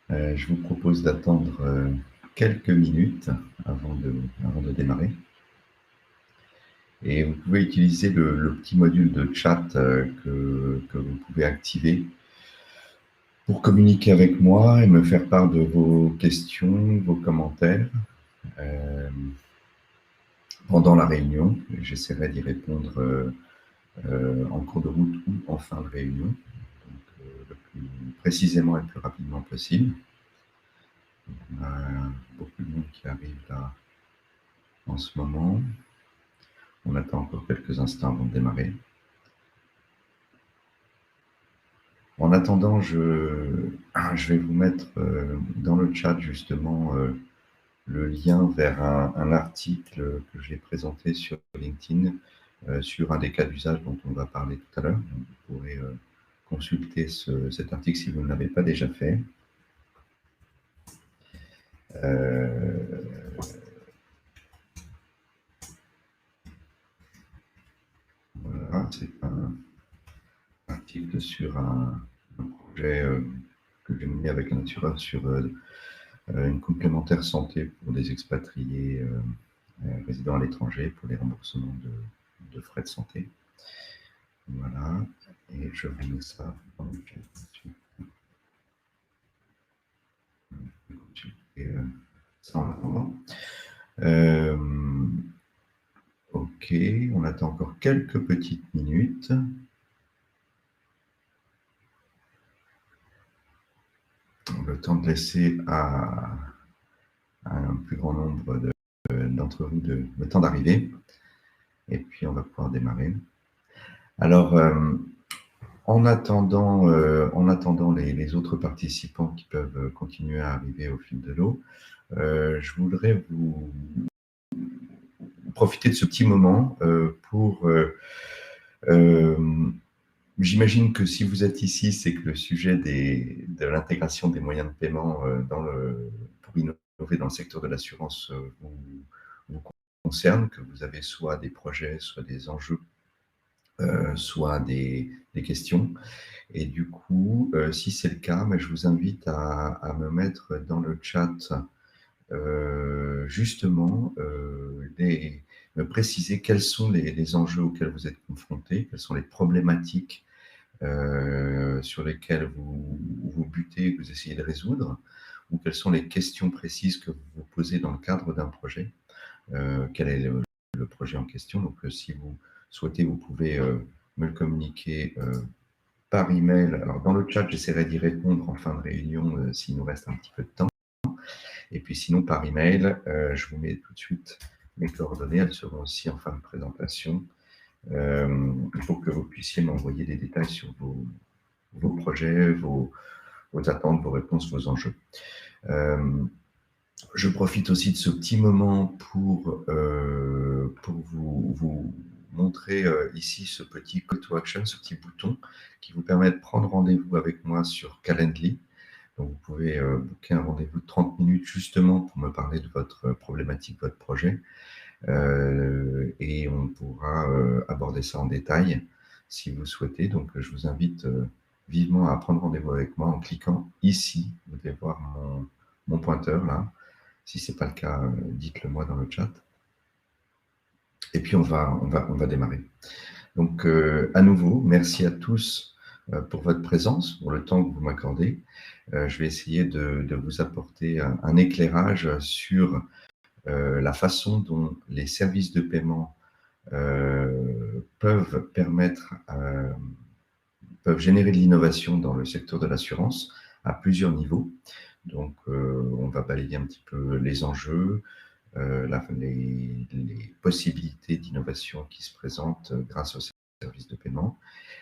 Je vous propose d'attendre quelques minutes avant de démarrer. Et vous pouvez utiliser le petit module de chat que vous pouvez activer pour communiquer avec moi et me faire part de vos questions, vos commentaires euh, pendant la réunion. J'essaierai d'y répondre en cours de route ou en fin de réunion, donc le plus précisément et le plus rapidement possible. On a beaucoup de monde qui arrive là en ce moment. On attend encore quelques instants avant de démarrer. En attendant, je vais vous mettre dans le chat justement le lien vers un article que j'ai présenté sur LinkedIn sur un des cas d'usage dont on va parler tout à l'heure. Vous pourrez consulter cet article si vous ne l'avez pas déjà fait. Voilà, c'est un article sur un projet que j'ai mené avec un assureur sur une complémentaire santé pour des expatriés résidant à l'étranger pour les remboursements de frais de santé. Voilà, et je vous mets ça dans le chat dessus. Ça en attendant. Ok, on attend encore quelques petites minutes. Le temps de laisser à un plus grand nombre d'entre vous le temps d'arriver. Et puis, on va pouvoir démarrer. Alors, en attendant les autres participants qui peuvent continuer à arriver au fil de l'eau, je voudrais vous profiter de ce petit moment pour... j'imagine que si vous êtes ici, c'est que le sujet de l'intégration des moyens de paiement pour innover dans le secteur de l'assurance vous concerne, que vous avez soit des projets, soit des enjeux, soit des questions. Et du coup, si c'est le cas, je vous invite à me mettre dans le chat justement me préciser quels sont les enjeux auxquels vous êtes confrontés, quelles sont les problématiques sur lesquelles vous butez, que vous essayez de résoudre, ou quelles sont les questions précises que vous vous posez dans le cadre d'un projet. Quel est le projet en question. Donc, si vous souhaitez, vous pouvez me le communiquer par email. Alors, dans le chat, j'essaierai d'y répondre en fin de réunion s'il nous reste un petit peu de temps. Et puis, sinon, par email, je vous mets tout de suite mes coordonnées. Elles seront aussi en fin de présentation pour que vous puissiez m'envoyer des détails sur vos projets, vos attentes, vos réponses, vos enjeux. Je profite aussi de ce petit moment pour vous montrer ici ce petit call to action, ce petit bouton qui vous permet de prendre rendez-vous avec moi sur Calendly. Donc, vous pouvez booker un rendez-vous de 30 minutes justement pour me parler de votre problématique, votre projet. Et on pourra aborder ça en détail si vous souhaitez. Donc, je vous invite vivement à prendre rendez-vous avec moi en cliquant ici. Vous devez voir mon pointeur là. Si ce n'est pas le cas, dites-le moi dans le chat. Et puis, on va démarrer. Donc, à nouveau, merci à tous pour votre présence, pour le temps que vous m'accordez. Je vais essayer de vous apporter un éclairage sur la façon dont les services de paiement peuvent générer de l'innovation dans le secteur de l'assurance à plusieurs niveaux. Donc, on va balayer un petit peu les enjeux, les possibilités d'innovation qui se présentent grâce aux services de paiement.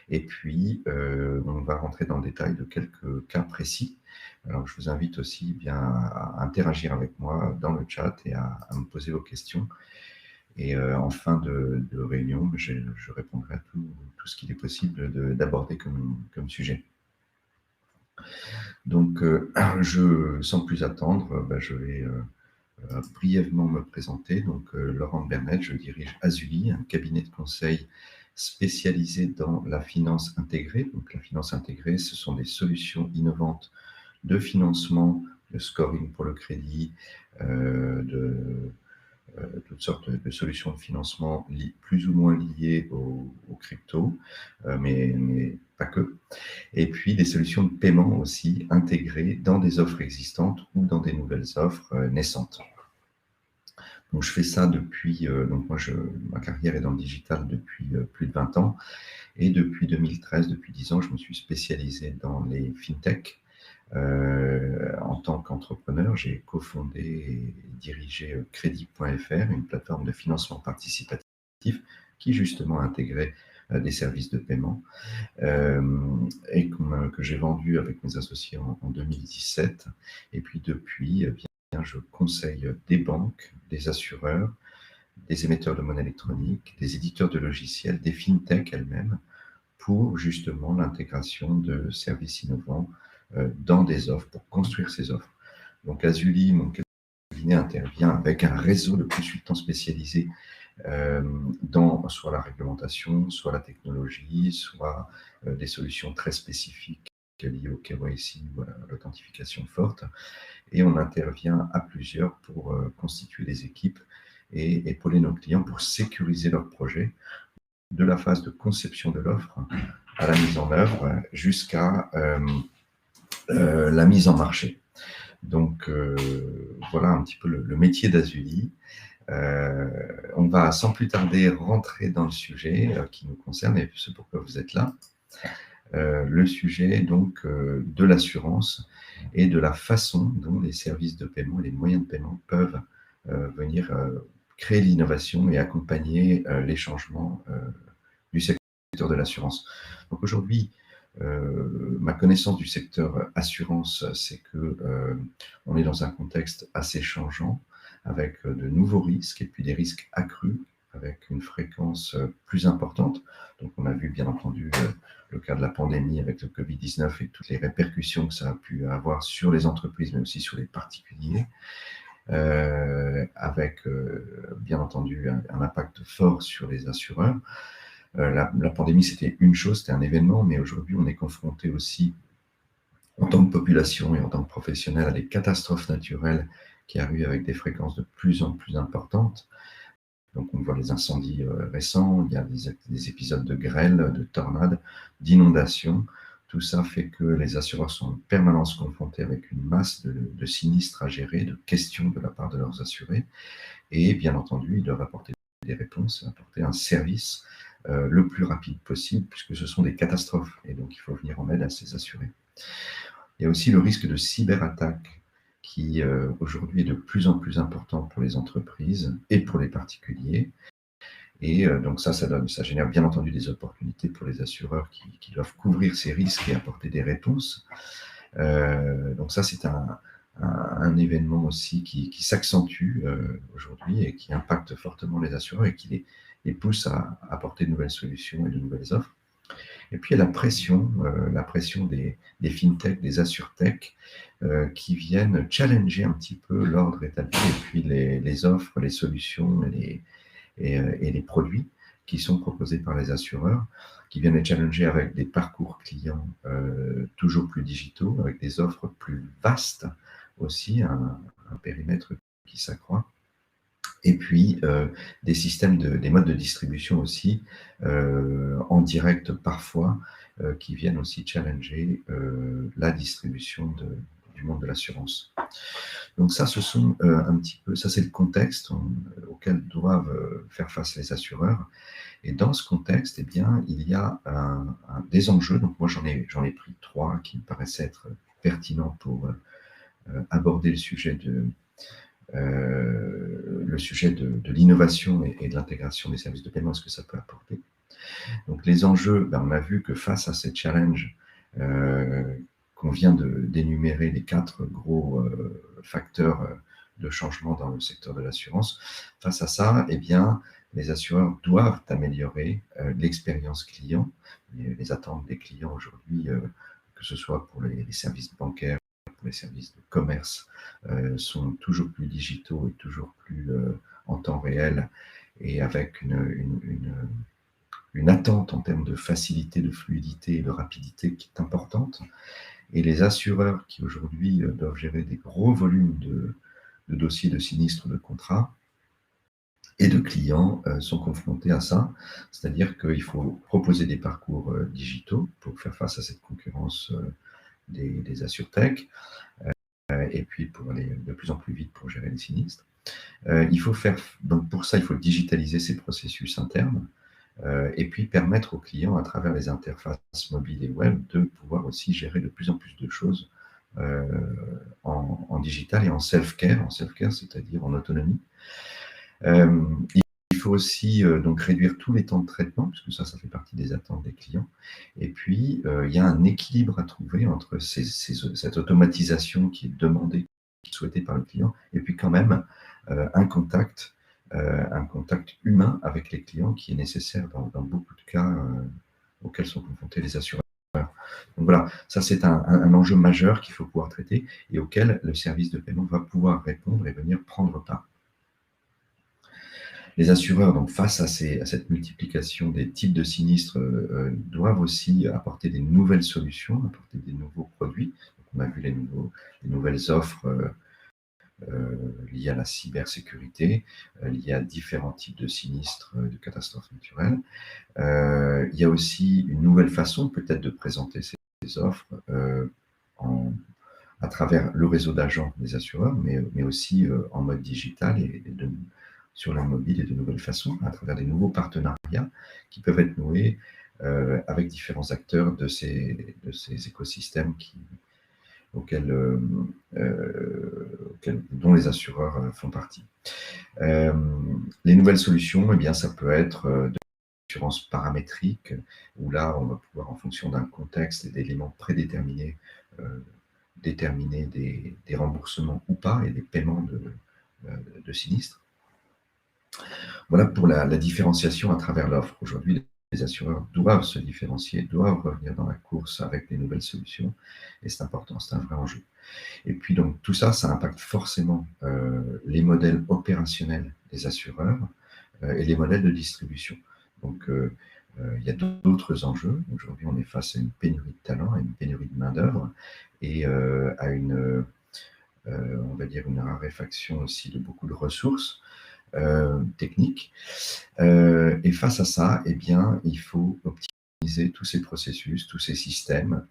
Et puis, on va rentrer dans le détail de quelques cas précis. Alors, je vous invite aussi bien à interagir avec moi dans le chat et à me poser vos questions. Et en fin de réunion, je répondrai à tout ce qu'il est possible d'aborder comme sujet. Donc, sans plus attendre, je vais brièvement me présenter. Donc, Laurent Bernet, je dirige Azuli, un cabinet de conseil spécialisé dans la finance intégrée. Donc, la finance intégrée, ce sont des solutions innovantes de financement, de scoring pour le crédit, de toutes sortes de solutions de financement plus ou moins liées aux cryptos, mais pas que. Et puis des solutions de paiement aussi intégrées dans des offres existantes ou dans des nouvelles offres naissantes. Donc je fais ça depuis, donc moi ma carrière est dans le digital depuis plus de 20 ans, et depuis 2013, depuis 10 ans, je me suis spécialisé dans les fintech. En tant qu'entrepreneur, j'ai cofondé et dirigé Crédit.fr, une plateforme de financement participatif qui justement intégrait des services de paiement, et que j'ai vendu avec mes associés en 2017. Et puis depuis, eh bien, je conseille des banques, des assureurs, des émetteurs de monnaie électronique, des éditeurs de logiciels, des fintech elles-mêmes, pour justement l'intégration de services innovants dans des offres, pour construire ces offres. Donc Azuli, mon cabinet, intervient avec un réseau de consultants spécialisés dans soit la réglementation, soit la technologie, soit des solutions très spécifiques liées au KYC ou à l'authentification forte. Et on intervient à plusieurs pour constituer des équipes et épauler nos clients pour sécuriser leurs projets, de la phase de conception de l'offre à la mise en œuvre jusqu'à la mise en marché. Donc voilà un petit peu le métier d'Azuli. On va sans plus tarder rentrer dans le sujet qui nous concerne et ce pourquoi vous êtes là. Le sujet donc de l'assurance et de la façon dont les services de paiement et les moyens de paiement peuvent venir créer l'innovation et accompagner les changements du secteur de l'assurance. Donc aujourd'hui, ma connaissance du secteur assurance, c'est que on est dans un contexte assez changeant, avec de nouveaux risques et puis des risques accrus, avec une fréquence plus importante. Donc on a vu bien entendu le cas de la pandémie avec le Covid-19 et toutes les répercussions que ça a pu avoir sur les entreprises, mais aussi sur les particuliers, avec bien entendu un impact fort sur les assureurs. La pandémie, c'était une chose, c'était un événement, mais aujourd'hui, on est confronté aussi, en tant que population et en tant que professionnel, à des catastrophes naturelles qui arrivent avec des fréquences de plus en plus importantes. Donc, on voit les incendies récents, il y a des épisodes de grêle, de tornades, d'inondations. Tout ça fait que les assureurs sont en permanence confrontés avec une masse de sinistres à gérer, de questions de la part de leurs assurés. Et bien entendu, ils doivent apporter des réponses, apporter un service le plus rapide possible, puisque ce sont des catastrophes. Et donc, il faut venir en aide à ces assurés. Il y a aussi le risque de cyberattaque qui, aujourd'hui, est de plus en plus important pour les entreprises et pour les particuliers. Et donc ça génère bien entendu des opportunités pour les assureurs qui doivent couvrir ces risques et apporter des réponses. Donc ça, c'est un événement aussi qui s'accentue aujourd'hui et qui impacte fortement les assureurs et qui les pousse à apporter de nouvelles solutions et de nouvelles offres. Et puis il y a la pression des fintech, des assurtech, qui viennent challenger un petit peu l'ordre établi et puis les offres, les solutions et les produits qui sont proposés par les assureurs, qui viennent les challenger avec des parcours clients toujours plus digitaux, avec des offres plus vastes aussi, un périmètre qui s'accroît. Et puis des modes de distribution aussi, en direct parfois, qui viennent aussi challenger la distribution du monde de l'assurance. Donc ça, ce sont un petit peu, ça c'est le contexte auquel doivent faire face les assureurs. Et dans ce contexte, eh bien, il y a des enjeux. Donc moi, j'en ai pris 3 qui me paraissaient être pertinents pour aborder le sujet de l'innovation et de l'intégration des services de paiement, ce que ça peut apporter. Donc les enjeux, on a vu que face à ces challenges qu'on vient d'énumérer, les 4 gros facteurs de changement dans le secteur de l'assurance, face à ça, eh bien, les assureurs doivent améliorer l'expérience client, les attentes des clients aujourd'hui, que ce soit pour les services bancaires, pour les services de commerce, sont toujours plus digitaux et toujours plus en temps réel et avec une attente en termes de facilité, de fluidité et de rapidité qui est importante. Et les assureurs qui aujourd'hui doivent gérer des gros volumes de dossiers de sinistres, de contrats et de clients sont confrontés à ça. C'est-à-dire qu'il faut proposer des parcours digitaux pour faire face à cette concurrence des assurtech, et puis pour aller de plus en plus vite pour gérer les sinistres. Donc pour ça, il faut digitaliser ces processus internes, et puis permettre aux clients, à travers les interfaces mobiles et web, de pouvoir aussi gérer de plus en plus de choses en digital et en self-care, c'est-à-dire en autonomie. Il faut aussi donc réduire tous les temps de traitement, puisque ça fait partie des attentes des clients. Et puis, il y a un équilibre à trouver entre cette automatisation qui est demandée, qui est souhaitée par le client, et puis quand même un contact humain avec les clients qui est nécessaire dans beaucoup de cas auxquels sont confrontés les assureurs. Donc voilà, ça c'est un enjeu majeur qu'il faut pouvoir traiter et auquel le service de paiement va pouvoir répondre et venir prendre part. Les assureurs, donc, face à cette multiplication des types de sinistres, doivent aussi apporter des nouvelles solutions, apporter des nouveaux produits. Donc, on a vu les nouvelles offres liées à la cybersécurité, liées à différents types de sinistres, de catastrophes naturelles. Il y a aussi une nouvelle façon peut-être de présenter ces offres à travers le réseau d'agents des assureurs, mais aussi en mode digital sur la mobile et de nouvelles façons, à travers des nouveaux partenariats qui peuvent être noués avec différents acteurs de ces écosystèmes dont les assureurs font partie. Les nouvelles solutions, eh bien, ça peut être de l'assurance paramétrique, où là, on va pouvoir, en fonction d'un contexte et d'éléments prédéterminés, déterminer des remboursements ou pas et des paiements de sinistres. Voilà pour la différenciation à travers l'offre. Aujourd'hui, les assureurs doivent se différencier, doivent revenir dans la course avec les nouvelles solutions, et c'est important, c'est un vrai enjeu. Et puis donc tout ça, ça impacte forcément les modèles opérationnels des assureurs et les modèles de distribution. Donc il y a d'autres enjeux. Aujourd'hui, on est face à une pénurie de talent, à une pénurie de main-d'œuvre et à on va dire une raréfaction aussi de beaucoup de ressources techniques. Et face à ça, eh bien, il faut optimiser tous ces processus, tous ces systèmes.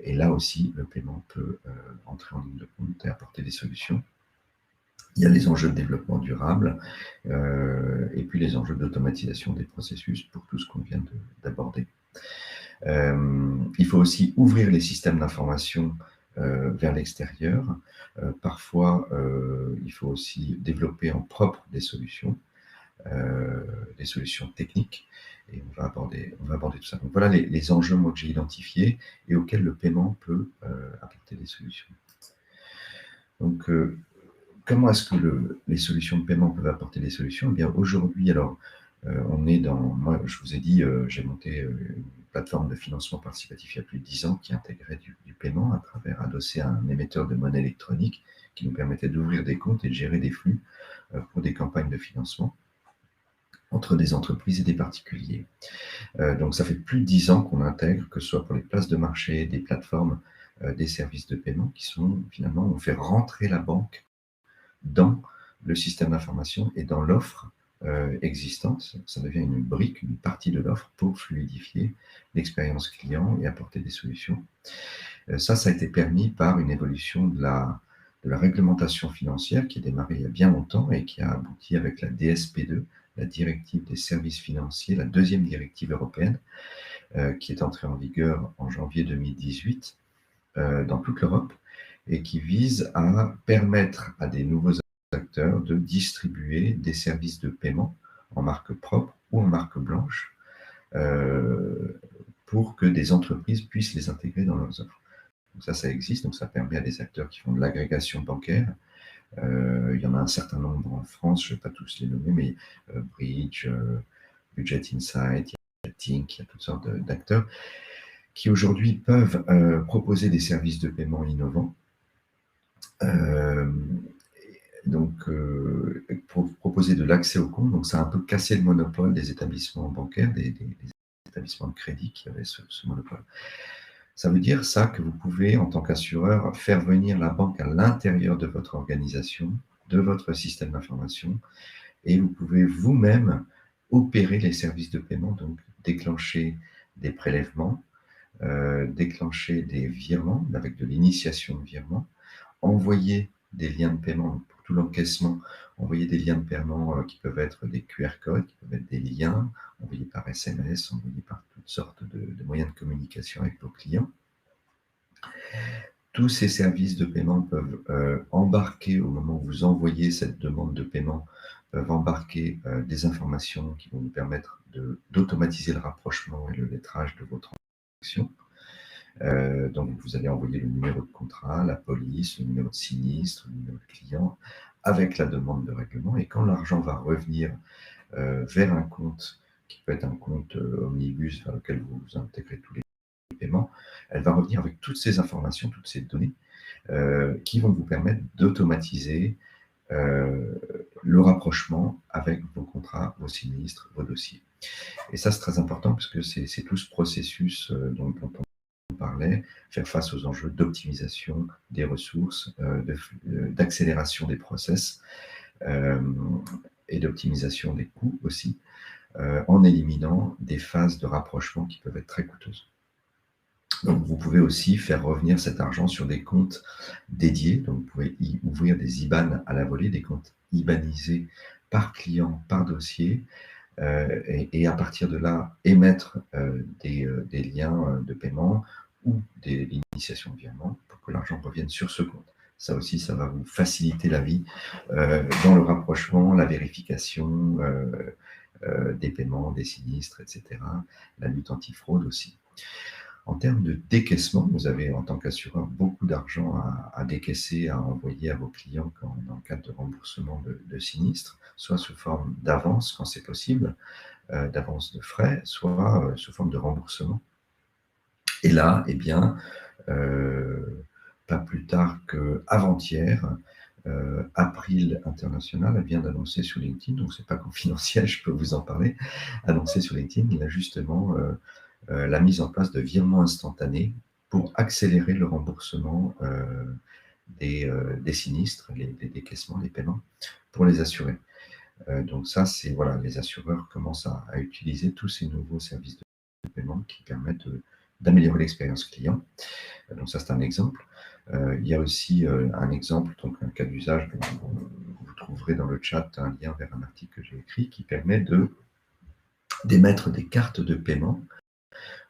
Et là aussi, le paiement peut entrer en ligne de compte et apporter des solutions. Il y a les enjeux de développement durable et puis les enjeux d'automatisation des processus pour tout ce qu'on vient d'aborder. Il faut aussi ouvrir les systèmes d'information vers l'extérieur. Parfois, il faut aussi développer en propre des solutions techniques, et on va aborder tout ça. Donc voilà les enjeux moi, que j'ai identifiés et auxquels le paiement peut apporter des solutions. Donc, comment est-ce que les solutions de paiement peuvent apporter des solutions? Eh bien, aujourd'hui, alors, moi, je vous ai dit, j'ai monté une plateforme de financement participatif il y a plus de 10 ans qui intégrait du paiement à travers adossé à un émetteur de monnaie électronique qui nous permettait d'ouvrir des comptes et de gérer des flux pour des campagnes de financement entre des entreprises et des particuliers. Donc, ça fait plus de 10 ans qu'on intègre, que ce soit pour les places de marché, des plateformes, des services de paiement qui sont, finalement, on fait rentrer la banque dans le système d'information et dans l'offre existante. Ça devient une brique, une partie de l'offre pour fluidifier l'expérience client et apporter des solutions. Ça a été permis par une évolution de la réglementation financière qui a démarré il y a bien longtemps et qui a abouti avec la DSP2, la directive des services financiers, la deuxième directive européenne, qui est entrée en vigueur en janvier 2018 dans toute l'Europe et qui vise à permettre à des nouveaux acteurs de distribuer des services de paiement en marque propre ou en marque blanche pour que des entreprises puissent les intégrer dans leurs offres. Donc ça existe, donc ça permet à des acteurs qui font de l'agrégation bancaire. Il y en a un certain nombre en France, je ne vais pas tous les nommer, mais Bridge, Budget Insight, il y a Tink, il y a toutes sortes d'acteurs qui aujourd'hui peuvent proposer des services de paiement innovants. Donc, pour proposer de l'accès au compte, donc ça a un peu cassé le monopole des établissements bancaires, des établissements de crédit qui avaient ce monopole. Ça veut dire ça que vous pouvez, en tant qu'assureur, faire venir la banque à l'intérieur de votre organisation, de votre système d'information, et vous pouvez vous-même opérer les services de paiement, donc déclencher des prélèvements, déclencher des virements avec de l'initiation de virement, envoyer des liens de paiement donc pour tout l'encaissement, envoyer des liens de paiement qui peuvent être des QR codes, qui peuvent être des liens envoyés par SMS, envoyés par toutes sortes de moyens de communication avec vos clients. Tous ces services de paiement peuvent embarquer, au moment où vous envoyez cette demande de paiement, peuvent embarquer des informations qui vont vous permettre d'automatiser le rapprochement et le lettrage de vos transactions. Donc, vous allez envoyer le numéro de contrat, la police, le numéro de sinistre, le numéro de client, avec la demande de règlement. Et quand l'argent va revenir vers un compte, qui peut être un compte omnibus vers lequel vous intégrez tous les paiements, elle va revenir avec toutes ces informations, toutes ces données, qui vont vous permettre d'automatiser le rapprochement avec vos contrats, vos sinistres, vos dossiers. Et ça, c'est très important parce que c'est tout ce processus dont on parlait, faire face aux enjeux d'optimisation des ressources, d'accélération des process et d'optimisation des coûts aussi, en éliminant des phases de rapprochement qui peuvent être très coûteuses. Donc, vous pouvez aussi faire revenir cet argent sur des comptes dédiés. Donc, vous pouvez y ouvrir des IBAN à la volée, des comptes IBANisés par client, par dossier, et à partir de là, émettre des liens de paiement ou des initiations de virement pour que l'argent revienne sur ce compte. Ça aussi, ça va vous faciliter la vie dans le rapprochement, la vérification des paiements, des sinistres, etc. La lutte antifraude aussi. En termes de décaissement, vous avez en tant qu'assureur beaucoup d'argent à décaisser, à envoyer à vos clients dans le cadre de remboursement de sinistres, soit sous forme d'avance quand c'est possible, d'avance de frais, soit sous forme de remboursement. Et là, eh bien, pas plus tard qu'avant-hier, April International vient d'annoncer sur LinkedIn, donc c'est pas confidentiel, je peux vous en parler, annoncé sur LinkedIn, il a justement la mise en place de virements instantanés pour accélérer le remboursement des sinistres, les décaissements, les paiements, pour les assurés. Donc ça, c'est voilà, les assureurs commencent à utiliser tous ces nouveaux services de paiement qui permettent d'améliorer l'expérience client. Donc ça, c'est un exemple. Il y a aussi un exemple, donc un cas d'usage, vous trouverez dans le chat un lien vers un article que j'ai écrit qui permet d'émettre des cartes de paiement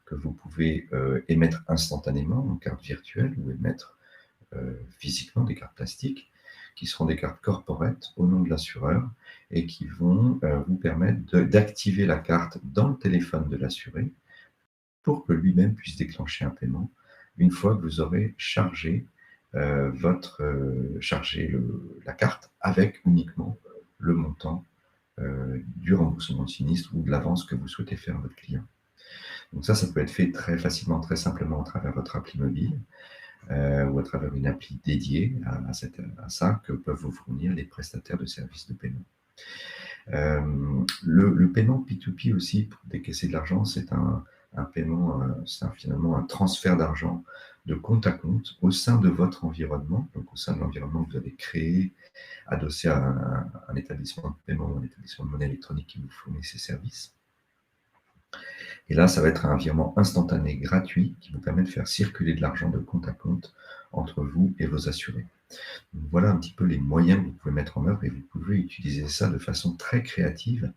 que vous pouvez émettre instantanément en carte virtuelle ou émettre physiquement des cartes plastiques qui seront des cartes corporate au nom de l'assureur et qui vont vous permettre d'activer la carte dans le téléphone de l'assuré pour que lui-même puisse déclencher un paiement une fois que vous aurez chargé la carte avec uniquement le montant du remboursement de sinistre ou de l'avance que vous souhaitez faire à votre client. Donc ça peut être fait très facilement, très simplement à travers votre appli mobile ou à travers une appli dédiée à ça que peuvent vous fournir les prestataires de services de paiement. Le paiement P2P aussi, pour décaisser de l'argent, c'est un paiement, c'est finalement un transfert d'argent de compte à compte au sein de votre environnement, donc au sein de l'environnement que vous avez créé, adossé à un établissement de paiement ou un établissement de monnaie électronique qui vous fournit ces services. Et là, ça va être un virement instantané gratuit qui vous permet de faire circuler de l'argent de compte à compte entre vous et vos assurés. Donc, voilà un petit peu les moyens que vous pouvez mettre en œuvre et vous pouvez utiliser ça de façon très créative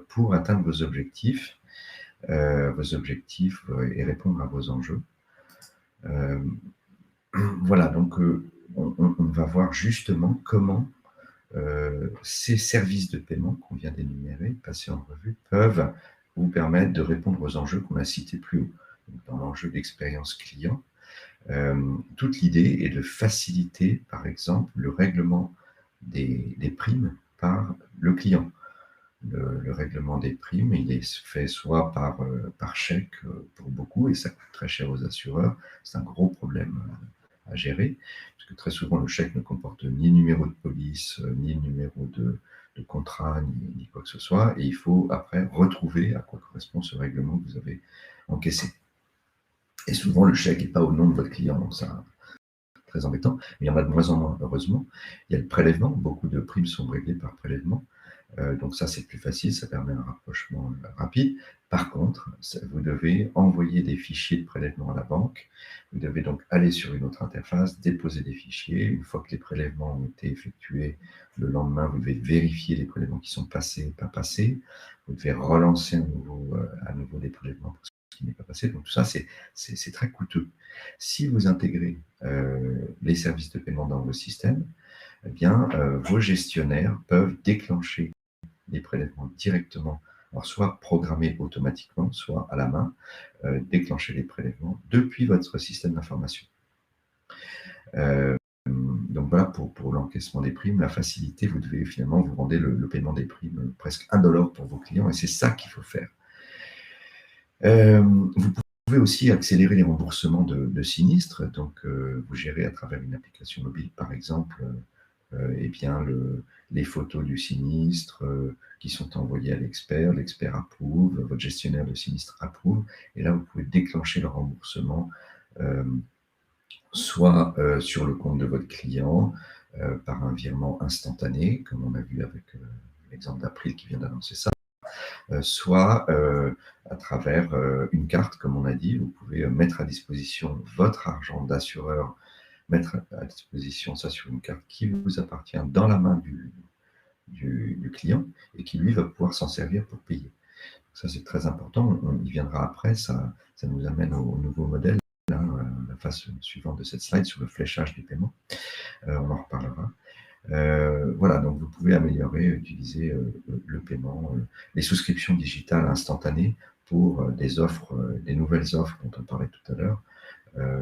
pour atteindre vos objectifs et répondre à vos enjeux. Voilà, donc on va voir justement comment ces services de paiement qu'on vient d'énumérer, passer en revue, peuvent vous permettre de répondre aux enjeux qu'on a cités plus haut. Donc, dans l'enjeu d'expérience client, toute l'idée est de faciliter, par exemple, le règlement des primes par le client. Le règlement des primes, il est fait soit par chèque pour beaucoup, et ça coûte très cher aux assureurs. C'est un gros problème à gérer, parce que très souvent, le chèque ne comporte ni le numéro de police, ni le numéro de contrat, ni quoi que ce soit, et il faut après retrouver à quoi correspond ce règlement que vous avez encaissé. Et souvent, le chèque n'est pas au nom de votre client, donc ça, très embêtant. Mais il y en a de moins en moins, heureusement. Il y a le prélèvement. Beaucoup de primes sont réglées par prélèvement. Donc ça, c'est plus facile, ça permet un rapprochement rapide. Par contre, vous devez envoyer des fichiers de prélèvement à la banque. Vous devez donc aller sur une autre interface, déposer des fichiers. Une fois que les prélèvements ont été effectués, le lendemain, vous devez vérifier les prélèvements qui sont passés et pas passés. Vous devez relancer à nouveau des prélèvements pour ce qui n'est pas passé. Donc tout ça, c'est très coûteux. Si vous intégrez les services de paiement dans vos systèmes, eh bien, vos gestionnaires peuvent déclencher les prélèvements directement, alors soit programmés automatiquement, soit à la main, déclencher les prélèvements depuis votre système d'information. Donc voilà pour l'encaissement des primes, la facilité, vous devez finalement vous rendre le paiement des primes presque indolore pour vos clients, et c'est ça qu'il faut faire. Vous pouvez aussi accélérer les remboursements de sinistres, donc vous gérez à travers une application mobile par exemple eh bien, les photos du sinistre qui sont envoyées à l'expert, l'expert approuve, votre gestionnaire de sinistre approuve, et là vous pouvez déclencher le remboursement soit sur le compte de votre client par un virement instantané, comme on a vu avec l'exemple d'April qui vient d'annoncer ça, soit à travers une carte, comme on a dit, vous pouvez mettre à disposition votre argent d'assureur, mettre à disposition ça sur une carte qui vous appartient dans la main du client et qui, lui, va pouvoir s'en servir pour payer. Ça, c'est très important. On y viendra après. Ça nous amène au nouveau modèle, la phase suivante de cette slide sur le fléchage du paiement. On en reparlera. Voilà, donc vous pouvez améliorer, utiliser le paiement, les souscriptions digitales instantanées pour des offres, des nouvelles offres dont on parlait tout à l'heure,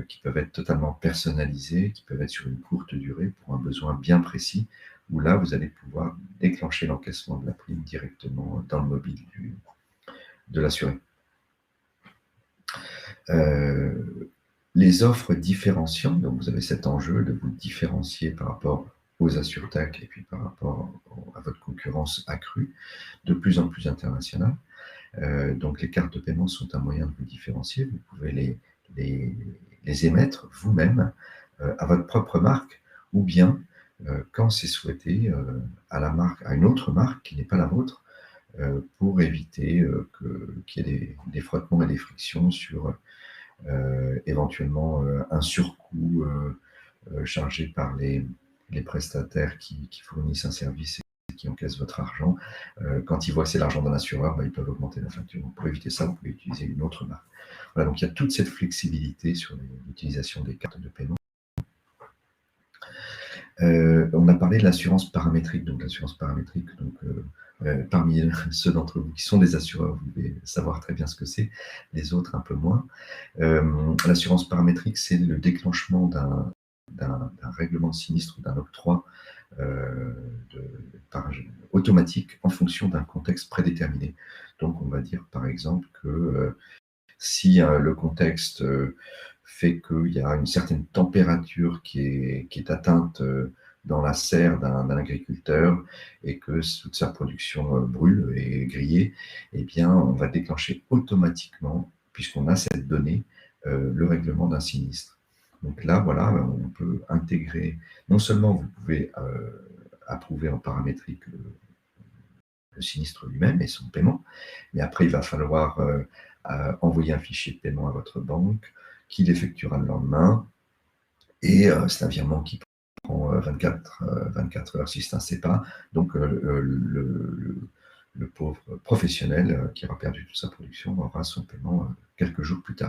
qui peuvent être totalement personnalisées, qui peuvent être sur une courte durée pour un besoin bien précis, où là, vous allez pouvoir déclencher l'encaissement de la prime directement dans le mobile de l'assuré. Les offres différenciantes, donc vous avez cet enjeu de vous différencier par rapport aux AssureTac et puis par rapport à votre concurrence accrue, de plus en plus internationale. Donc les cartes de paiement sont un moyen de vous différencier. Vous pouvez les émettre vous-même à votre propre marque, ou bien, quand c'est souhaité, à une autre marque qui n'est pas la vôtre, pour éviter qu'il y ait des frottements et des frictions sur éventuellement un surcoût chargé par les prestataires qui fournissent un service et qui encaissent votre argent. Quand ils voient que c'est l'argent d'un assureur, ils peuvent augmenter la facture. Donc, pour éviter ça, vous pouvez utiliser une autre marque. Voilà, donc il y a toute cette flexibilité sur l'utilisation des cartes de paiement. On a parlé de l'assurance paramétrique. Donc l'assurance paramétrique, parmi ceux d'entre vous qui sont des assureurs, vous devez savoir très bien ce que c'est, les autres un peu moins. L'assurance paramétrique, c'est le déclenchement d'un règlement de sinistre ou d'un octroi automatique en fonction d'un contexte prédéterminé. Donc on va dire par exemple que si le contexte fait qu'il y a une certaine température qui est atteinte dans la serre d'un agriculteur et que toute sa production brûle et est grillée, eh bien, on va déclencher automatiquement, puisqu'on a cette donnée, le règlement d'un sinistre. Donc là, voilà, on peut intégrer, non seulement vous pouvez approuver en paramétrique le sinistre lui-même et son paiement, mais après, il va falloir envoyer un fichier de paiement à votre banque, qui l'effectuera le lendemain, et c'est un virement qui prend 24 heures si c'est un CEPA, donc le pauvre professionnel qui aura perdu toute sa production aura son paiement quelques jours plus tard.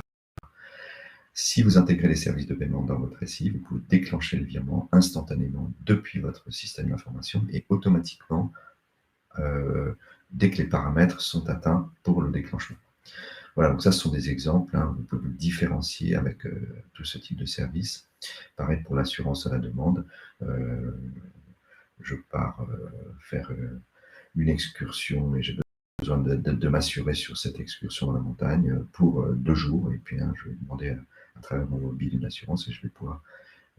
Si vous intégrez les services de paiement dans votre SI, vous pouvez déclencher le virement instantanément depuis votre système d'information et automatiquement dès que les paramètres sont atteints pour le déclenchement. Voilà, donc ça, ce sont des exemples. Vous pouvez vous différencier avec tout ce type de service. Pareil pour l'assurance à la demande. Je pars faire une excursion et j'ai besoin de m'assurer sur cette excursion dans la montagne pour 2 jours. Et puis, je vais demander à travers mon mobile une assurance et je vais pouvoir,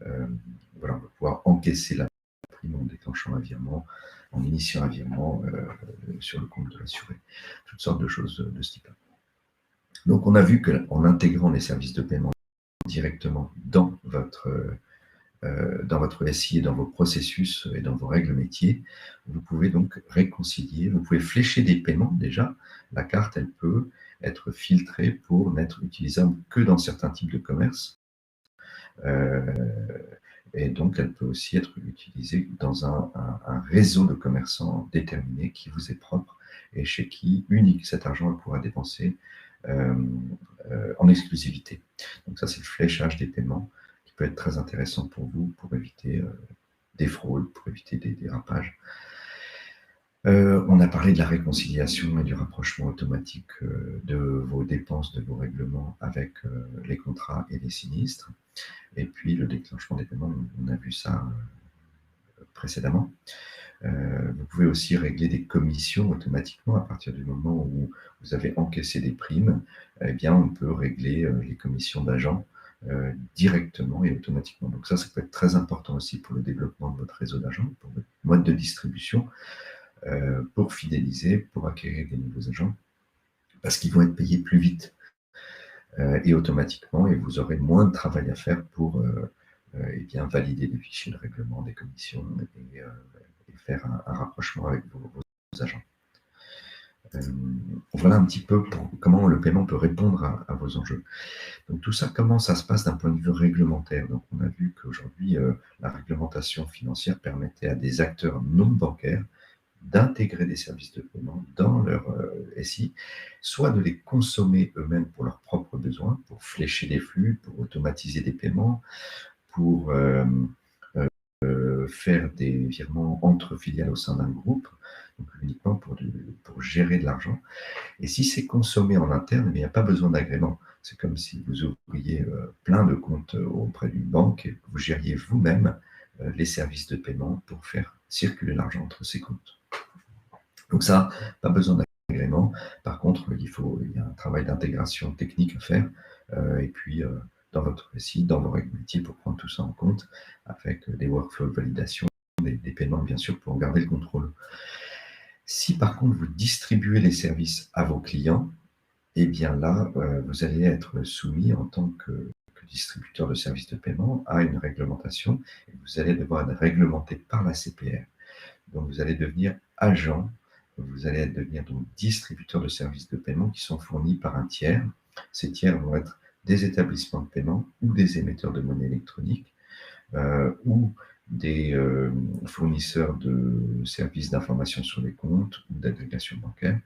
on va pouvoir encaisser la prime en déclenchant un virement, en initiant un virement sur le compte de l'assuré. Toutes sortes de choses de ce type-là. Donc, on a vu qu'en intégrant les services de paiement directement dans votre SI et dans vos processus et dans vos règles métiers, vous pouvez donc réconcilier, vous pouvez flécher des paiements déjà. La carte, elle peut être filtrée pour n'être utilisable que dans certains types de commerce. Et donc, elle peut aussi être utilisée dans un réseau de commerçants déterminé qui vous est propre et chez qui unique cet argent pourra dépenser en exclusivité. Donc ça, c'est le fléchage des paiements qui peut être très intéressant pour vous, pour éviter des fraudes, pour éviter des dérapages. On a parlé de la réconciliation et du rapprochement automatique de vos dépenses, de vos règlements avec les contrats et les sinistres. Et puis le déclenchement des paiements, on a vu ça précédemment. Vous pouvez aussi régler des commissions automatiquement à partir du moment où vous avez encaissé des primes. Eh bien, on peut régler les commissions d'agents directement et automatiquement. Donc ça peut être très important aussi pour le développement de votre réseau d'agents, pour votre mode de distribution, pour fidéliser, pour acquérir des nouveaux agents, parce qu'ils vont être payés plus vite et automatiquement, et vous aurez moins de travail à faire pour eh bien, valider les fichiers de règlement des commissions et faire un rapprochement avec vos agents. Voilà un petit peu comment le paiement peut répondre à vos enjeux. Donc tout ça, comment ça se passe d'un point de vue réglementaire? Donc on a vu qu'aujourd'hui, la réglementation financière permettait à des acteurs non bancaires d'intégrer des services de paiement dans leur SI, soit de les consommer eux-mêmes pour leurs propres besoins, pour flécher des flux, pour automatiser des paiements, pour faire des virements entre filiales au sein d'un groupe, donc uniquement pour gérer de l'argent. Et si c'est consommé en interne, il n'y a pas besoin d'agrément. C'est comme si vous ouvriez plein de comptes auprès d'une banque et que vous gériez vous-même les services de paiement pour faire circuler l'argent entre ces comptes. Donc ça, pas besoin d'agrément. Par contre, il y a un travail d'intégration technique à faire. Et puis, dans votre site, dans vos règles métiers, pour prendre tout ça en compte, avec des workflows de validation, des paiements, bien sûr, pour en garder le contrôle. Si par contre, vous distribuez les services à vos clients, eh bien là, vous allez être soumis en tant que distributeur de services de paiement à une réglementation et vous allez devoir être réglementé par la CPR. Donc, vous allez devenir agent, vous allez devenir donc distributeur de services de paiement qui sont fournis par un tiers. Ces tiers vont être des établissements de paiement ou des émetteurs de monnaie électronique ou des fournisseurs de services d'information sur les comptes ou d'agrégation bancaire.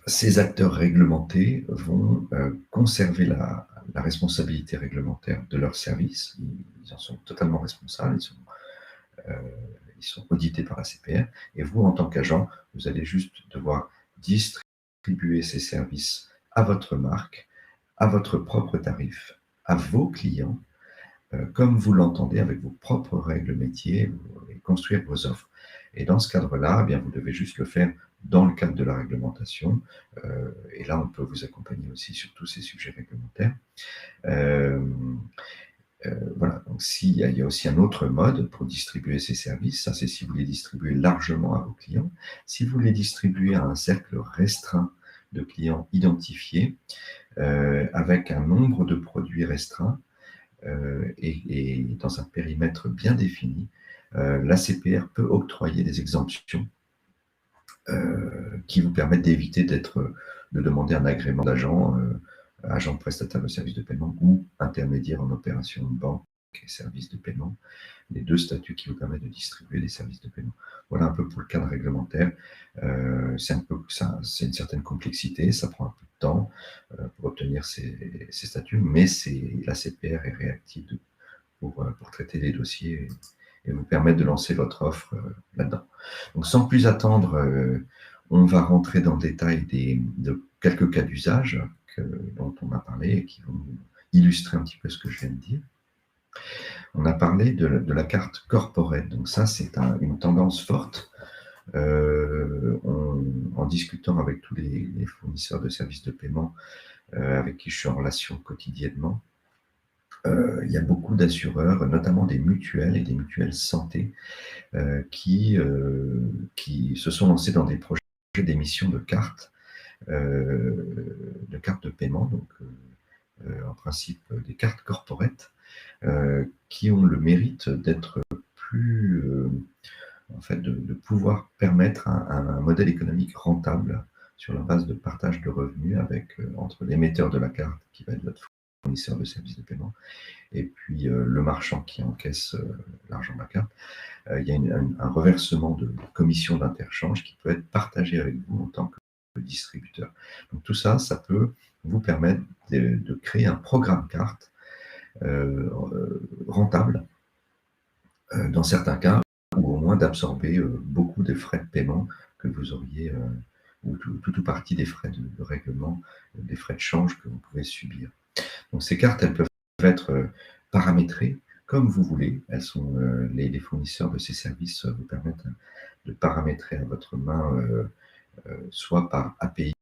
Ces acteurs réglementés vont conserver la responsabilité réglementaire de leurs services. Ils en sont totalement responsables, ils sont audités par la CPR. Et vous, en tant qu'agent, vous allez juste devoir distribuer ces services à votre marque, à votre propre tarif, à vos clients, comme vous l'entendez, avec vos propres règles métiers, et construire vos offres. Et dans ce cadre-là, eh bien, vous devez juste le faire dans le cadre de la réglementation. Et là, on peut vous accompagner aussi sur tous ces sujets réglementaires. Voilà, donc il y a aussi un autre mode pour distribuer ces services, ça c'est si vous les distribuez largement à vos clients. Si vous les distribuez à un cercle restreint de clients identifiés, avec un nombre de produits restreint et dans un périmètre bien défini, la CPR peut octroyer des exemptions qui vous permettent d'éviter de demander un agrément d'agent, agent prestataire de services de paiement ou intermédiaire en opération de banque et services de paiement, les deux statuts qui vous permettent de distribuer des services de paiement. Voilà un peu pour le cadre réglementaire. C'est une certaine complexité, ça prend un peu de temps pour obtenir ces statuts, mais la CPR est réactive pour traiter les dossiers et vous permettre de lancer votre offre là-dedans. Donc sans plus attendre, on va rentrer dans le détail de quelques cas d'usage dont on a parlé et qui vont illustrer un petit peu ce que je viens de dire. On a parlé de la carte corporate, donc ça c'est une tendance forte. En discutant avec tous les fournisseurs de services de paiement avec qui je suis en relation quotidiennement, il y a beaucoup d'assureurs, notamment des mutuelles et des mutuelles santé, qui se sont lancés dans des projets d'émission de cartes de cartes de paiement, donc en principe des cartes corporate, qui ont le mérite d'être plus, en fait, de pouvoir permettre un modèle économique rentable sur la base de partage de revenus avec, entre l'émetteur de la carte, qui va être votre fournisseur de services de paiement, et puis le marchand qui encaisse l'argent de la carte. Il y a un reversement de commission d'interchange qui peut être partagé avec vous en tant que distributeur. Donc tout ça, ça peut vous permettre de créer un programme carte rentable dans certains cas, ou au moins d'absorber beaucoup des frais de paiement que vous auriez, ou tout ou partie des frais de règlement, des frais de change que vous pouvez subir. Donc ces cartes, elles peuvent être paramétrées comme vous voulez. Elles sont, les fournisseurs de ces services vous permettent de paramétrer à votre main, soit par API,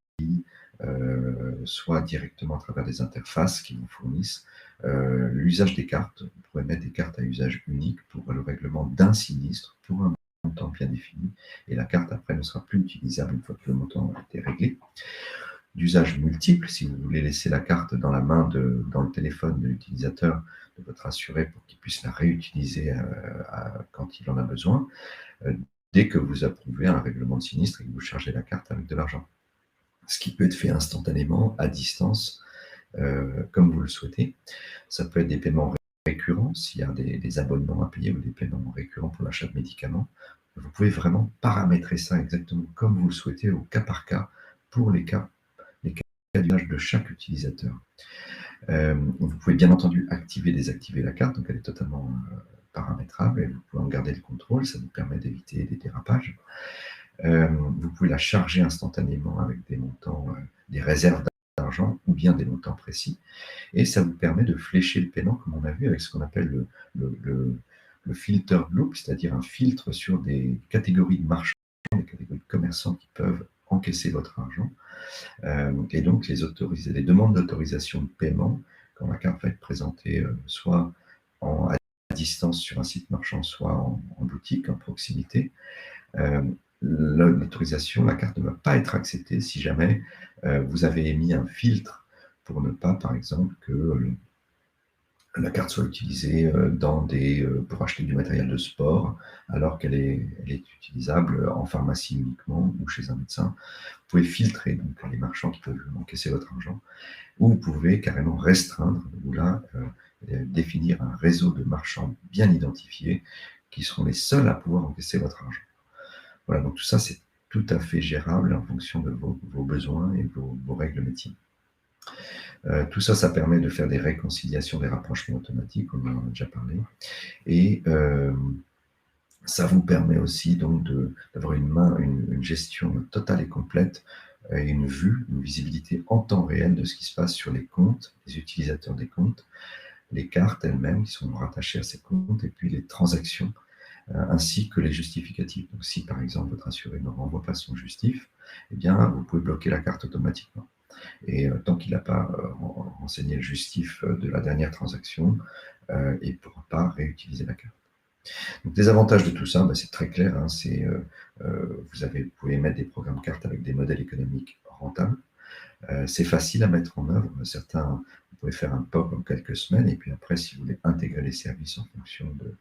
soit directement à travers des interfaces qui vous fournissent l'usage des cartes. Vous pourrez mettre des cartes à usage unique pour le règlement d'un sinistre pour un montant bien défini, et la carte après ne sera plus utilisable une fois que le montant a été réglé. D'usage multiple, si vous voulez laisser la carte dans la main dans le téléphone de l'utilisateur, de votre assuré, pour qu'il puisse la réutiliser quand il en a besoin, dès que vous approuvez un règlement de sinistre et que vous chargez la carte avec de l'argent. Ce qui peut être fait instantanément, à distance, comme vous le souhaitez. Ça peut être des paiements récurrents, s'il y a des abonnements à payer ou des paiements récurrents pour l'achat de médicaments. Vous pouvez vraiment paramétrer ça exactement comme vous le souhaitez, au cas par cas, pour les cas d'usage de chaque utilisateur. Vous pouvez bien entendu activer, désactiver la carte, donc elle est totalement paramétrable et vous pouvez en garder le contrôle, ça vous permet d'éviter des dérapages. Vous pouvez la charger instantanément avec des montants, des réserves d'argent ou bien des montants précis, et ça vous permet de flécher le paiement, comme on a vu, avec ce qu'on appelle le filter loop, c'est-à-dire un filtre sur des catégories de marchands, des catégories de commerçants qui peuvent encaisser votre argent. Et donc les demandes d'autorisation de paiement, quand la carte va être présentée soit à distance sur un site marchand, soit en boutique, en proximité, l'autorisation, la carte ne va pas être acceptée si jamais vous avez émis un filtre pour ne pas, par exemple, que la carte soit utilisée pour acheter du matériel de sport, alors qu'elle est utilisable en pharmacie uniquement ou chez un médecin. Vous pouvez filtrer donc les marchands qui peuvent encaisser votre argent, ou vous pouvez carrément restreindre, ou là, définir un réseau de marchands bien identifiés qui seront les seuls à pouvoir encaisser votre argent. Voilà, donc tout ça, c'est tout à fait gérable en fonction de vos besoins et vos règles métiers. Tout ça, ça permet de faire des réconciliations, des rapprochements automatiques, comme on en a déjà parlé. Et ça vous permet aussi donc d'avoir une gestion totale et complète, et une vue, une visibilité en temps réel de ce qui se passe sur les comptes, les utilisateurs des comptes, les cartes elles-mêmes qui sont rattachées à ces comptes, et puis les transactions, ainsi que les justificatifs. Donc si par exemple votre assuré ne renvoie pas son justif, eh bien vous pouvez bloquer la carte automatiquement. Et tant qu'il n'a pas renseigné le justif de la dernière transaction, il ne pourra pas réutiliser la carte. Donc les avantages de tout ça, c'est très clair, hein, vous pouvez mettre des programmes cartes avec des modèles économiques rentables. C'est facile à mettre en œuvre. Certains, vous pouvez faire un POC en quelques semaines, et puis après, si vous voulez intégrer les services en fonction de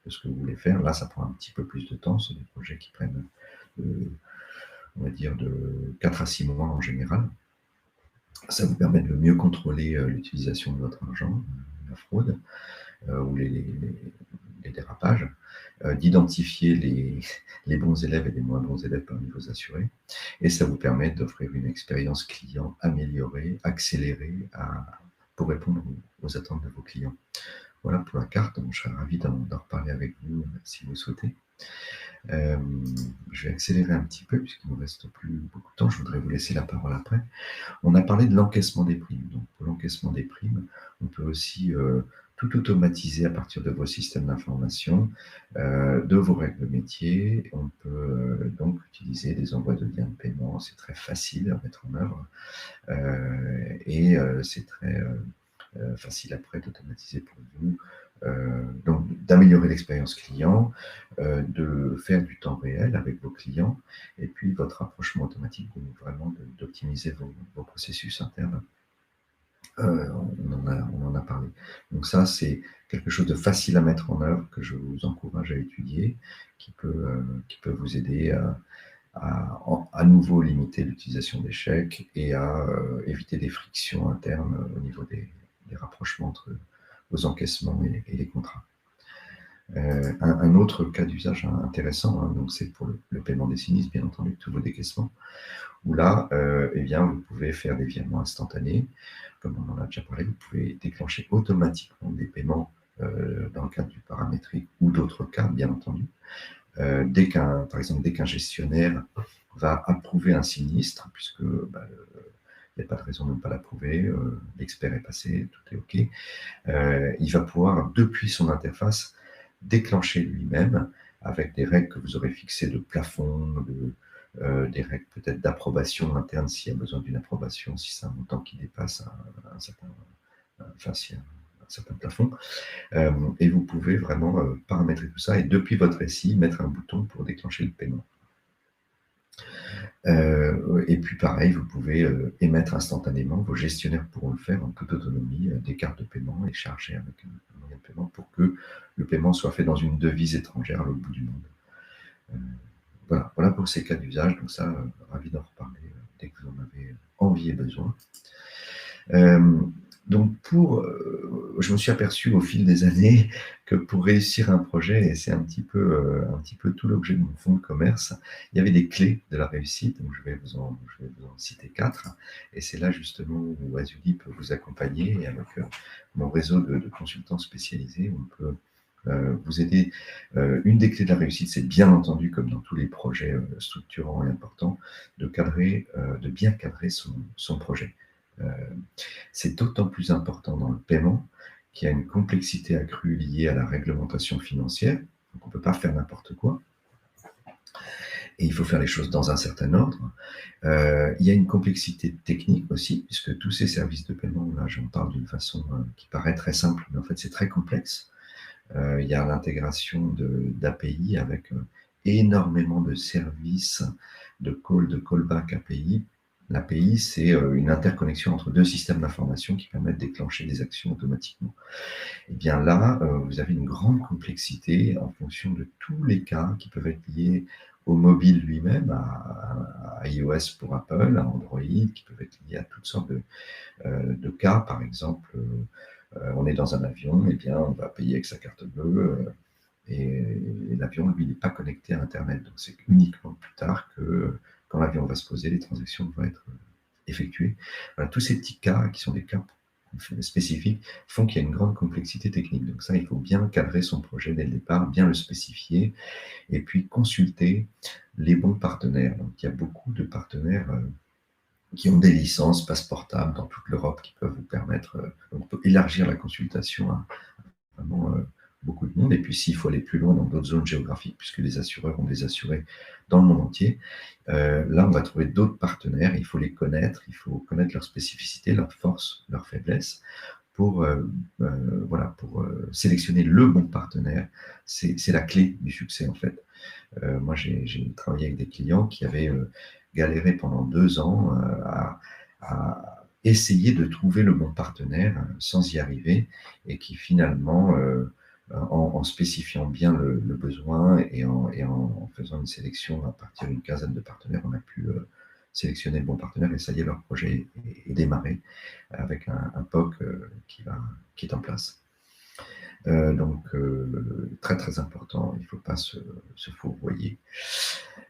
ce que vous voulez faire, là, ça prend un petit peu plus de temps. Ce sont des projets qui prennent, on va dire, de 4 à 6 mois en général. Ça vous permet de mieux contrôler l'utilisation de votre argent, la fraude ou les dérapages, d'identifier les bons élèves et les moins bons élèves parmi vos assurés, et ça vous permet d'offrir une expérience client améliorée, accélérée, pour répondre aux attentes de vos clients. Voilà pour la carte. Je serais ravi d'en reparler avec vous si vous souhaitez. Je vais accélérer un petit peu puisqu'il ne me reste plus beaucoup de temps. Je voudrais vous laisser la parole après. On a parlé de l'encaissement des primes. Donc, pour l'encaissement des primes, on peut aussi tout automatiser à partir de vos systèmes d'information, de vos règles métiers. On peut donc utiliser des envois de liens de paiement. C'est très facile à mettre en œuvre et c'est très facile après d'automatiser pour vous Donc, d'améliorer l'expérience client, de faire du temps réel avec vos clients, et puis votre rapprochement automatique, donc vraiment d'optimiser vos processus internes. On en a parlé. Donc ça, c'est quelque chose de facile à mettre en œuvre que je vous encourage à étudier, qui peut vous aider à nouveau limiter l'utilisation des chèques et à éviter des frictions internes au niveau des rapprochements entre vos encaissements et les contrats. Un autre cas d'usage intéressant, donc c'est pour le paiement des sinistres, bien entendu, tous vos décaissements, où là, eh bien, vous pouvez faire des virements instantanés. Comme on en a déjà parlé, vous pouvez déclencher automatiquement des paiements dans le cadre du paramétrique ou d'autres cas, bien entendu. Par exemple, dès qu'un gestionnaire va approuver un sinistre, puisque il n'y a pas de raison de ne pas l'approuver, l'expert est passé, tout est OK, il va pouvoir, depuis son interface, déclencher lui-même, avec des règles que vous aurez fixées de plafond, des règles peut-être d'approbation interne s'il y a besoin d'une approbation, si c'est un montant qui dépasse un certain plafond. Et vous pouvez vraiment paramétrer tout ça et depuis votre SI, mettre un bouton pour déclencher le paiement. Et puis pareil, vous pouvez émettre instantanément, vos gestionnaires pourront le faire en toute autonomie, des cartes de paiement et charger avec un moyen de paiement pour que le paiement soit fait dans une devise étrangère à l'autre bout du monde. Voilà pour ces cas d'usage, donc ça, ravi d'en reparler dès que vous en avez envie et besoin. Donc je me suis aperçu au fil des années que pour réussir un projet, et c'est un petit peu tout l'objet de mon fonds de commerce, il y avait des clés de la réussite, donc je vais vous en citer 4, et c'est là justement où Azuli peut vous accompagner, et avec mon réseau de consultants spécialisés, on peut vous aider. Une des clés de la réussite, c'est bien entendu, comme dans tous les projets structurants et importants, de bien cadrer son projet. C'est d'autant plus important dans le paiement qu'il y a une complexité accrue liée à la réglementation financière. Donc on ne peut pas faire n'importe quoi. Et il faut faire les choses dans un certain ordre. Il y a une complexité technique aussi, puisque tous ces services de paiement, là j'en parle d'une façon qui paraît très simple, mais en fait c'est très complexe. Il y a l'intégration d'API avec énormément de services, de callback API. L'API, c'est une interconnexion entre deux systèmes d'information qui permettent de déclencher des actions automatiquement. Et bien là, vous avez une grande complexité en fonction de tous les cas qui peuvent être liés au mobile lui-même, à iOS pour Apple, à Android, qui peuvent être liés à toutes sortes de cas. Par exemple, on est dans un avion, et bien on va payer avec sa carte bleue, et l'avion, lui, n'est pas connecté à Internet. Donc c'est uniquement plus tard que quand l'avion va se poser, les transactions vont être effectuées. Voilà, tous ces petits cas, qui sont des cas spécifiques, font qu'il y a une grande complexité technique. Donc ça, il faut bien cadrer son projet dès le départ, bien le spécifier, et puis consulter les bons partenaires. Donc il y a beaucoup de partenaires qui ont des licences passeportables dans toute l'Europe qui peuvent vous permettre, on peut élargir la consultation à vraiment beaucoup de monde. Et puis s'il faut aller plus loin dans d'autres zones géographiques, puisque les assureurs ont des assurés dans le monde entier, là on va trouver d'autres partenaires, il faut les connaître, il faut connaître leurs spécificités, leurs forces, leurs faiblesses, pour sélectionner le bon partenaire. C'est la clé du succès en fait. Moi j'ai travaillé avec des clients qui avaient galéré pendant 2 ans à essayer de trouver le bon partenaire sans y arriver, et qui finalement, en spécifiant bien le besoin et en faisant une sélection à partir d'une quinzaine de partenaires, on a pu sélectionner le bon partenaire, et ça y est, leur projet est démarré avec un POC qui est en place. Donc très très important, il ne faut pas se fourvoyer.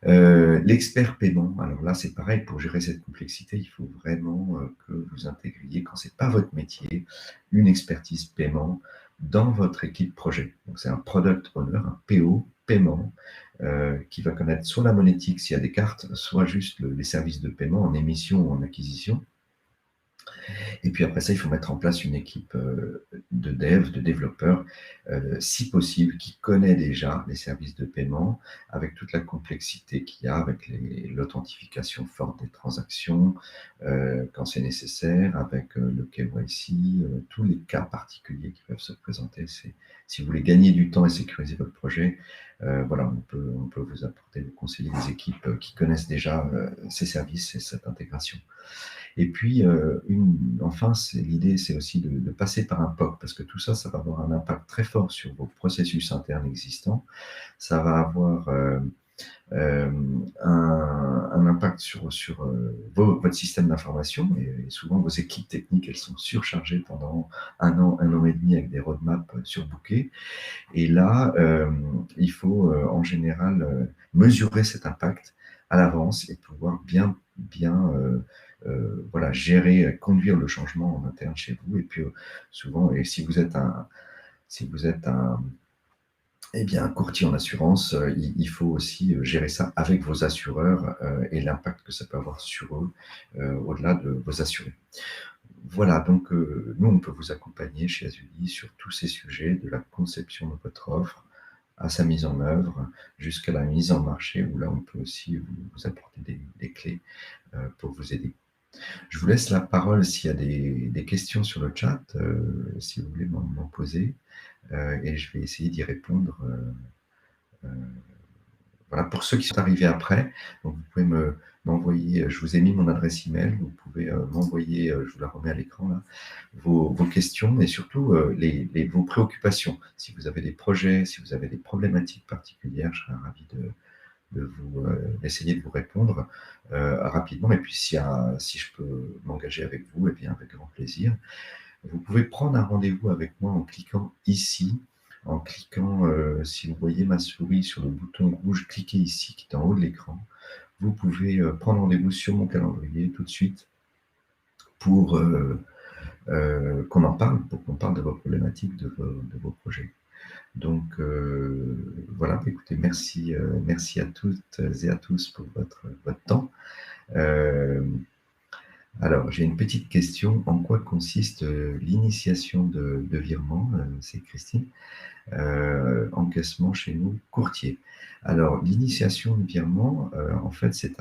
L'expert paiement, alors là c'est pareil, pour gérer cette complexité, il faut vraiment que vous intégriez, quand ce n'est pas votre métier, une expertise paiement dans votre équipe projet. Donc c'est un product owner, un PO, paiement, qui va connaître soit la monétique s'il y a des cartes, soit juste les services de paiement en émission ou en acquisition. Et puis après ça, il faut mettre en place une équipe dev, de développeur, si possible, qui connaît déjà les services de paiement, avec toute la complexité qu'il y a, avec l'authentification forte des transactions, quand c'est nécessaire, avec le KYC, tous les cas particuliers qui peuvent se présenter. Si vous voulez gagner du temps et sécuriser votre projet, voilà, on peut vous apporter, vous conseiller des équipes qui connaissent déjà ces services et cette intégration. Et puis, enfin, l'idée, c'est aussi de passer par un POC, parce que tout ça, ça va avoir un impact très fort sur vos processus internes existants. Ça va avoir un impact sur votre système d'information, et souvent vos équipes techniques, elles sont surchargées pendant un an et demi avec des roadmaps surbookés. Et là, il faut en général mesurer cet impact à l'avance et pouvoir bien voilà, gérer, conduire le changement en interne chez vous. Et puis souvent, et si vous êtes eh bien, un courtier en assurance, il faut aussi gérer ça avec vos assureurs et l'impact que ça peut avoir sur eux, au-delà de vos assurés. Voilà, donc nous, on peut vous accompagner chez Azuli sur tous ces sujets, de la conception de votre offre à sa mise en œuvre, jusqu'à la mise en marché, où là, on peut aussi vous apporter des clés pour vous aider. Je vous laisse la parole s'il y a des questions sur le chat, si vous voulez m'en poser, et je vais essayer d'y répondre. Voilà, pour ceux qui sont arrivés après, donc vous pouvez m'envoyer, je vous ai mis mon adresse email, vous pouvez m'envoyer, je vous la remets à l'écran là, vos questions et surtout vos préoccupations. Si vous avez des projets, si vous avez des problématiques particulières, je serai ravi d'essayer de vous répondre rapidement. Et puis si je peux m'engager avec vous, eh bien avec grand plaisir. Vous pouvez prendre un rendez-vous avec moi en cliquant ici. En cliquant, si vous voyez ma souris sur le bouton rouge, cliquez ici qui est en haut de l'écran. Vous pouvez prendre rendez-vous sur mon calendrier tout de suite pour qu'on en parle, pour qu'on parle de vos problématiques, de vos projets. Donc voilà, écoutez, merci à toutes et à tous pour votre temps. Alors, j'ai une petite question. En quoi consiste l'initiation de virement? C'est Christine. Encaissement chez nous, courtier. Alors, l'initiation de virement, en fait, c'est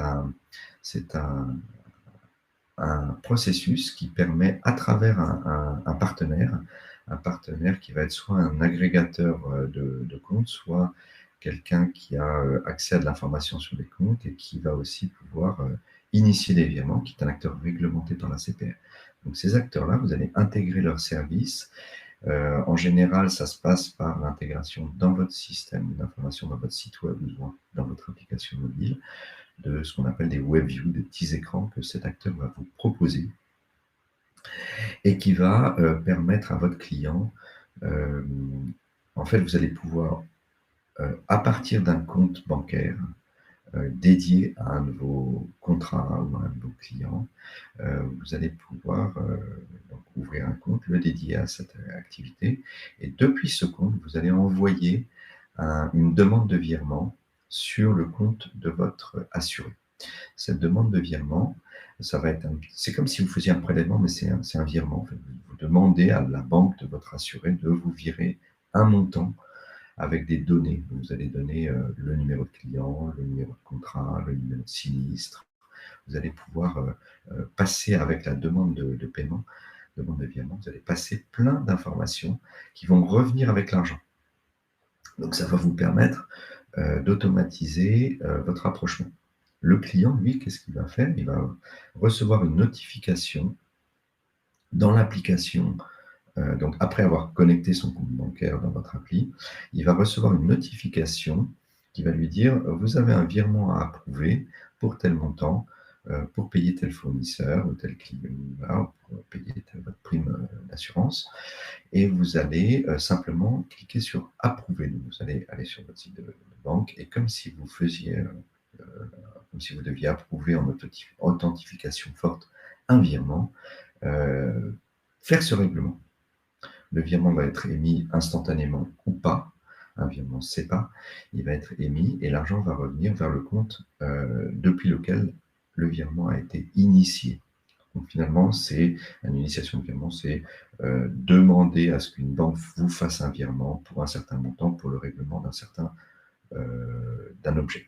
un processus qui permet, à travers un partenaire qui va être soit un agrégateur de comptes, soit quelqu'un qui a accès à de l'information sur les comptes et qui va aussi pouvoir initier des virements, qui est un acteur réglementé par la CPR. Donc ces acteurs-là, vous allez intégrer leurs services. En général, ça se passe par l'intégration dans votre système d'information, dans votre site web ou dans votre application mobile, de ce qu'on appelle des WebView, des petits écrans que cet acteur va vous proposer et qui va permettre à votre client, en fait, vous allez pouvoir, à partir d'un compte bancaire dédié à un de vos contrats ou à un de vos clients, vous allez pouvoir donc ouvrir un compte, le dédier à cette activité, et depuis ce compte, vous allez envoyer une demande de virement sur le compte de votre assuré. Cette demande de virement, c'est comme si vous faisiez un prélèvement, mais c'est un virement. En fait. Vous demandez à la banque de votre assuré de vous virer un montant avec des données. Vous allez donner le numéro de client, le numéro de contrat, le numéro de sinistre. Vous allez pouvoir passer avec la demande de paiement, demande de virement, vous allez passer plein d'informations qui vont revenir avec l'argent. Donc ça va vous permettre d'automatiser votre rapprochement. Le client, lui, qu'est-ce qu'il va faire? Il va recevoir une notification dans l'application. Donc, après avoir connecté son compte bancaire dans votre appli, il va recevoir une notification qui va lui dire « Vous avez un virement à approuver pour tel montant, pour payer tel fournisseur ou tel client, voilà, pour payer votre prime d'assurance. » Et vous allez simplement cliquer sur « Approuver ». Donc, vous allez aller sur votre site de banque et comme si vous faisiez, comme si vous deviez approuver en authentification forte un virement, faire ce règlement. Le virement va être émis instantanément ou pas. Un virement SEPA, il va être émis et l'argent va revenir vers le compte depuis lequel le virement a été initié. Donc finalement, c'est une initiation de virement, c'est demander à ce qu'une banque vous fasse un virement pour un certain montant pour le règlement d'un objet.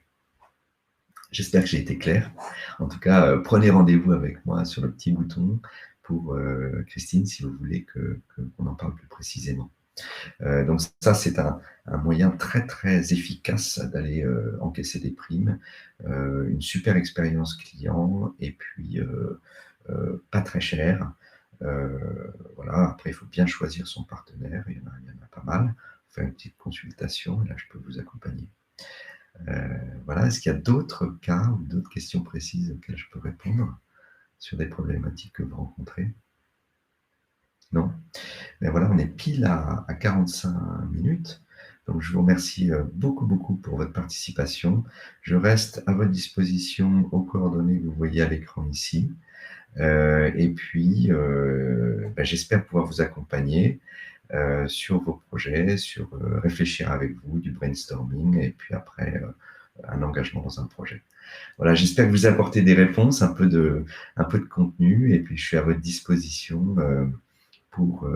J'espère que j'ai été clair. En tout cas, prenez rendez-vous avec moi sur le petit bouton pour Christine, si vous voulez qu'on en parle plus précisément. Donc ça, c'est un moyen très, très efficace d'aller encaisser des primes, une super expérience client et puis pas très cher. Voilà. Après, il faut bien choisir son partenaire. Il y en a pas mal. Faire une petite consultation et là, je peux vous accompagner. Voilà. Est-ce qu'il y a d'autres cas ou d'autres questions précises auxquelles je peux répondre sur des problématiques que vous rencontrez? Non? Mais voilà, on est pile à 45 minutes. Donc, je vous remercie beaucoup, beaucoup pour votre participation. Je reste à votre disposition aux coordonnées que vous voyez à l'écran ici. Et puis, j'espère pouvoir vous accompagner sur vos projets, sur réfléchir avec vous, du brainstorming, et puis après, un engagement dans un projet. Voilà, j'espère que vous apportez des réponses, un peu de contenu, et puis je suis à votre disposition pour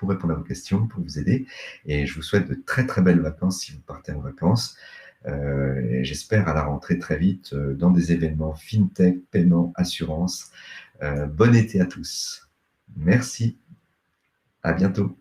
répondre à vos questions, pour vous aider. Et je vous souhaite de très, très belles vacances si vous partez en vacances. Et j'espère à la rentrée très vite dans des événements fintech, paiement, assurance. Bon été à tous. Merci. À bientôt.